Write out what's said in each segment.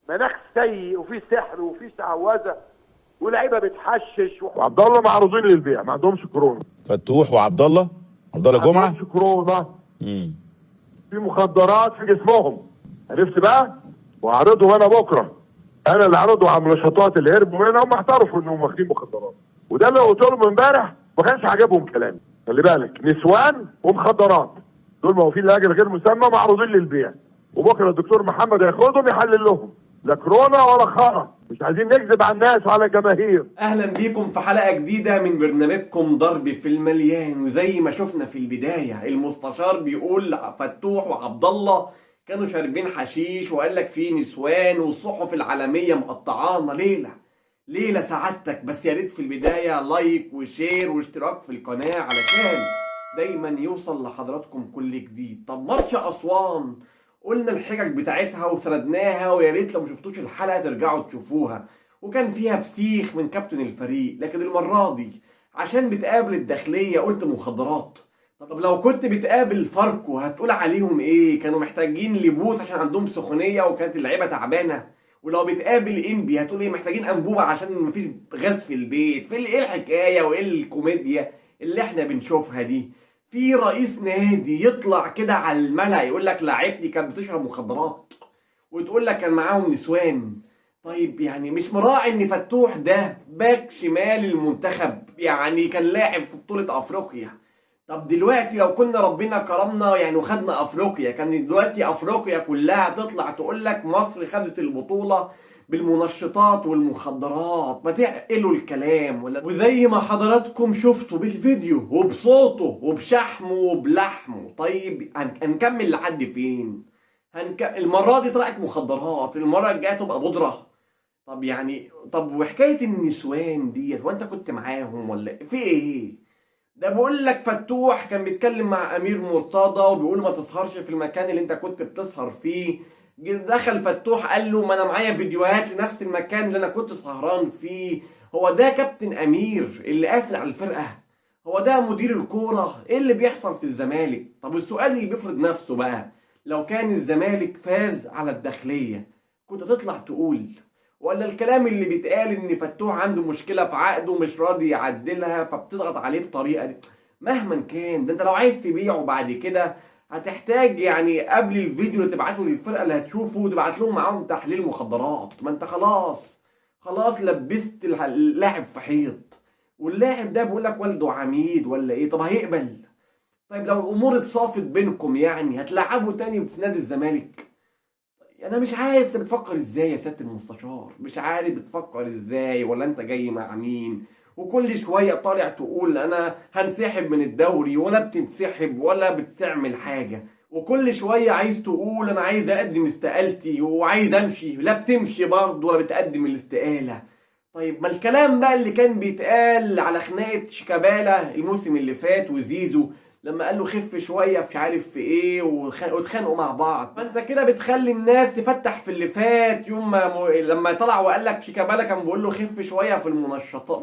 مناخ سيء وفي سحر وفي شعوذه ولاعيبه بتحشش وعبد الله معروضين للبيع، ما عندهمش كورونا. فتوح وعبد الله، عبد الله ما جمعه. عندهمش كورونا. في مخدرات في جسمهم، عرفت بقى؟ وهعرضهم انا بكره. انا اللي عرضوا على النشاطات اللي هربوا منها، هم اعترفوا انهم واخدين مخدرات. وده اللي قلت لهم امبارح، ما كانش عاجبهم كلامي. خلي بالك، نسوان ومخدرات دول موقوفين لاجل غير مسمى معروضين للبيع، وبكره الدكتور محمد هياخدهم يحلل لهم. لا كورونا ولا خرا، مش عايزين نكذب على الناس وعلى الجماهير. اهلا بيكم في حلقه جديده من برنامجكم ضرب في المليان. وزي ما شفنا في البدايه، المستشار بيقول فتوح وعبد الله كانوا شاربين حشيش، وقال لك في نسوان، والصحف العالميه مقطعانا ليله سعادتك. بس يا ريت في البدايه لايك وشير واشتراك في القناه علشان دايما يوصل لحضراتكم كل جديد. طب ماتش اسوان، قلنا الحجج بتاعتها وسردناها، ويا ريت لو مشفتوش الحلقه ترجعوا تشوفوها. وكان فيها فسيخ من كابتن الفريق، لكن المره دي عشان بتقابل الداخليه قلت مخدرات. طب لو كنت بتقابل فاركو هتقول عليهم ايه؟ كانوا محتاجين لبوث عشان عندهم سخونيه وكانت اللعيبه تعبانه. ولو بتقابل انبي هتقول ايه؟ محتاجين انبوبه عشان مفيش غاز في البيت. في ايه الحكايه وايه الكوميديا اللي احنا بنشوفها دي؟ في رئيس نادي يطلع كده على الملأ يقول لك لاعبتي كانت بتشرب مخدرات، وتقول لك كان معاهم نسوان. طيب يعني مش مراعي ان فتوح ده باك شمال المنتخب، يعني كان لاعب في بطولة افريقيا. طب دلوقتي لو كنا ربنا كرمنا يعني وخدنا افريقيا، كان دلوقتي افريقيا كلها تطلع تقول لك مصر خدت البطولة بالمنشطات والمخدرات. ما تعقلوا الكلام. وزي ما حضراتكم شفتوا بالفيديو وبصوته وبشحمه وبلحمه. طيب هنكمل لحد فين؟ المرة دي طلعت مخدرات، المرة الجاية تبقى بودرة. طب يعني وحكاية النسوان ديت، وانت كنت معاهم ولا في ايه؟ ده بقول لك فتوح كان بيتكلم مع امير مرتضى وبيقول ما تسهرش في المكان اللي انت كنت بتسهر فيه. دخل فتوح قال له ما انا معايا فيديوهات لنفس المكان اللي انا كنت سهران فيه. هو ده كابتن امير اللي قافل على الفرقه؟ هو ده مدير الكوره؟ ايه اللي بيحصل في الزمالك؟ طب السؤال اللي بيفرض نفسه بقى، لو كان الزمالك فاز على الداخليه كنت تطلع تقول؟ ولا الكلام اللي بيتقال ان فتوح عنده مشكله في عقده مش راضي يعدلها فبتضغط عليه بطريقه دي؟ مهما كان ده، انت لو عايز تبيعه بعد كده هتحتاج يعني قبل الفيديو اللي تبعته للفرقه اللي هتشوفه تبعت لهم معاهم تحليل مخدرات. ما انت خلاص لبست اللاعب في حيط، واللاعب ده بيقول لك والده عميد ولا ايه؟ طب هيقبل؟ طيب لو الامور اتصافت بينكم يعني هتلعبه تاني في نادي الزمالك؟ انا مش عارف انت بتفكر ازاي يا سياده المستشار، مش عارف بتفكر ازاي ولا انت جاي مع مين؟ وكل شويه طالع تقول انا هنسحب من الدوري، ولا بتنسحب ولا بتعمل حاجه. وكل شويه عايز تقول انا عايز اقدم استقالتي وعايز امشي، لا بتمشي برضه ولا بتقدم الاستقاله. طيب ما الكلام بقى اللي كان بيتقال على خناقه شيكابالا الموسم اللي فات وزيزو لما قال له خف شويه مش عارف في ايه واتخانقوا مع بعض؟ فانت كده بتخلي الناس تفتح في اللي فات. يوم ما لما طلع وقال لك شيكابالا كان بيقول له خف شويه في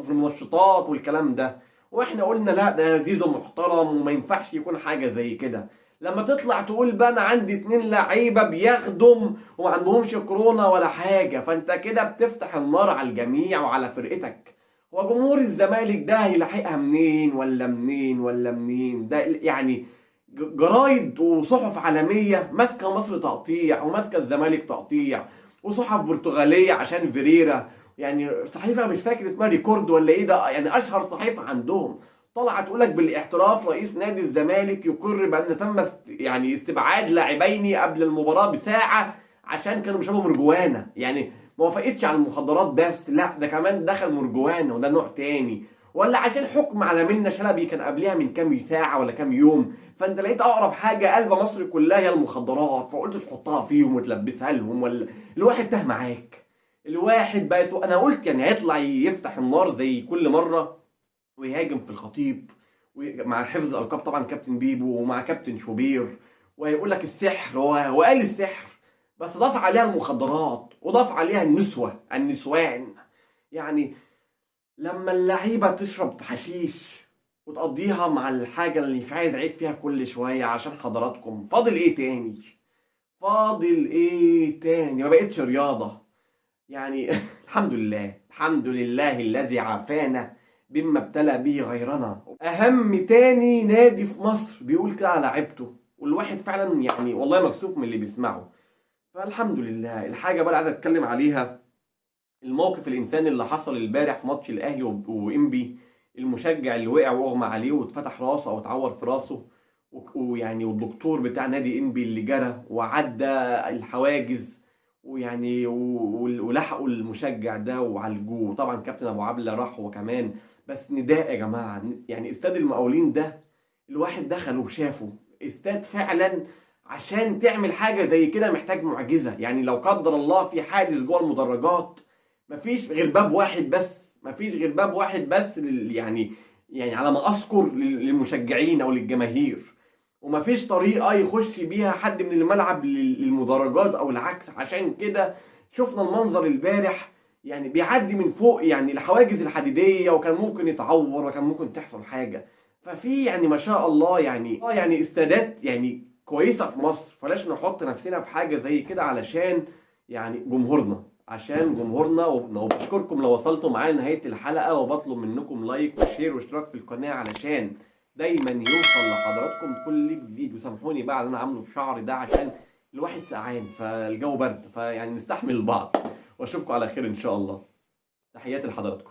المنشطات والكلام ده، واحنا قلنا لا ده زيزو محترم وما ينفعش يكون حاجه زي كده. لما تطلع تقول بقى انا عندي 2 لعيبه بيخدم وما عندهمش كورونا ولا حاجه، فانت كده بتفتح النار على الجميع وعلى فرقتك. وجمهور الزمالك ده هيلاحقها منين ولا منين؟ ده يعني جرايد وصحف عالمية ماسكة مصر تقطيع وماسكة الزمالك تقطيع، وصحف برتغالية عشان فيريرا، يعني صحيفة مش فاكر اسمها ريكورد ولا ايه ده، يعني اشهر صحيفة عندهم طلعت تقولك بالاعتراف رئيس نادي الزمالك يقر بان تم يعني استبعاد لاعبين قبل المباراة بساعة عشان كانوا بيشربوا مرجوانا. يعني ما وافقتش على المخدرات بس، لا ده كمان دخل مرجوانا وده نوع تاني. ولا عشان حكم على منة شلبي كان قبلها من كام ساعة ولا كام يوم، فانت لقيت اقرب حاجة قلب مصر كلها هي المخدرات فقلت تحطها فيهم وتلبسها لهم؟ ولا الواحد تاه معاك؟ الواحد بقت انا قلت يعني هيطلع يفتح النار زي كل مرة ويهاجم في الخطيب مع حفظ الالقاب طبعا كابتن بيبو ومع كابتن شوبير، ويقول لك السحر وقال السحر، بس ضاف عليها المخدرات وضاف عليها النسوان. يعني لما اللعيبه تشرب حشيش وتقضيها مع الحاجه اللي مش عايز اعيد فيها كل شويه عشان حضراتكم، فاضل ايه تاني؟ ما بقتش رياضه. يعني الحمد لله، الحمد لله الذي عافانا بما ابتلى به غيرنا. اهم تاني نادي في مصر بيقول كده على لعيبته، والواحد فعلا يعني والله مكسوف من اللي بيسمعه. فالحمد لله. الحاجه بقى اللي عايز اتكلم عليها الموقف الانساني اللي حصل امبارح في ماتش الاهلي وانبي، المشجع اللي وقع واغمى عليه واتفتح راسه او اتعور في راسه، ويعني والدكتور بتاع نادي انبي اللي جرى وعدى الحواجز ويعني ولحقوا المشجع ده وعالجوه. طبعا كابتن ابو عبله راح هو كمان. بس نداء يا جماعه، يعني استاد المقاولين ده الواحد دخل وشافه استاد فعلا. عشان تعمل حاجه زي كده محتاج معجزه. يعني لو قدر الله في حادث جوه المدرجات، مفيش غير باب واحد بس، مفيش غير باب واحد بس يعني على ما اذكر للمشجعين او للجماهير، ومفيش طريقه يخش بيها حد من الملعب للمدرجات او العكس. عشان كده شفنا المنظر البارح، يعني بيعدي من فوق يعني الحواجز الحديديه، وكان ممكن يتعور وكان ممكن تحصل حاجه. ففي يعني ما شاء الله يعني استادات يعني كويسه في مصر. فلاش نحط نفسنا في حاجه زي كده علشان يعني جمهورنا، عشان جمهورنا. وبشكركم لو وصلتوا معايا لنهايه الحلقه، وبطلب منكم لايك وشير واشتراك في القناه علشان دايما يوصل لحضراتكم كل جديد. وسامحوني بقى على اللي انا عامله في شعري ده، عشان الواحد سقعان فالجو برد، فيعني نستحمل بعض. واشوفكم على خير ان شاء الله. تحياتي لحضراتكم.